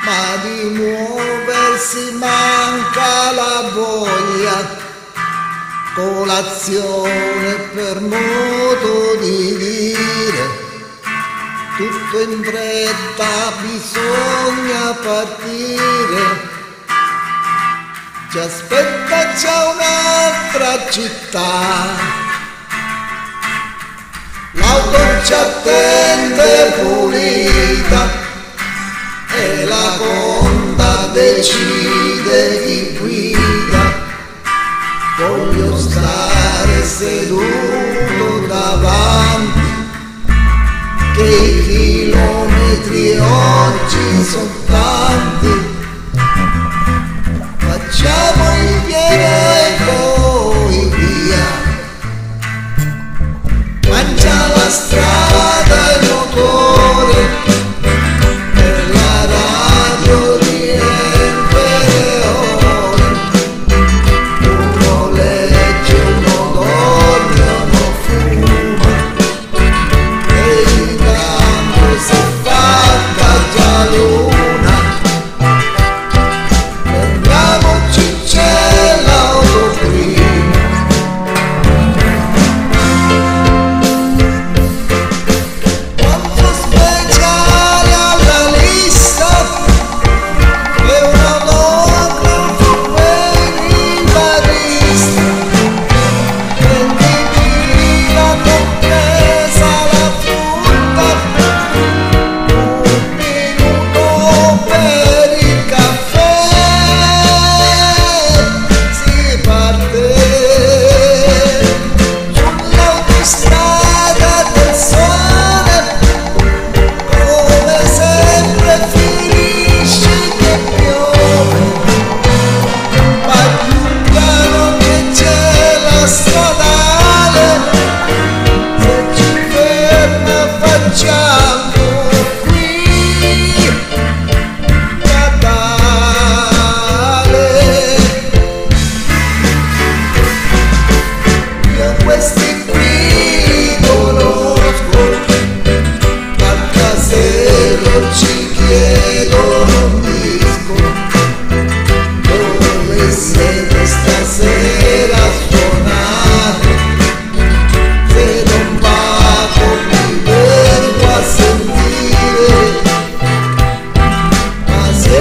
ma di muoversi manca la voglia. Colazione per modo di dire, tutto in fretta, bisogna partire. Ci aspetta già un'altra città, l'auto ci attende pulita e la conta decide chi guida. Voglio stare seduto davanti, che i chilometri oggi sono tanti. Facciamo il pieno e poi via, mangia la strada il motore e la radio riempie le ore. Uno legge, uno dorme, uno fuma e intanto si è fatta già l'una. Ci chiedono un disco, dove siete stasera a suonare? Se non vado mi vengo a sentire, ma se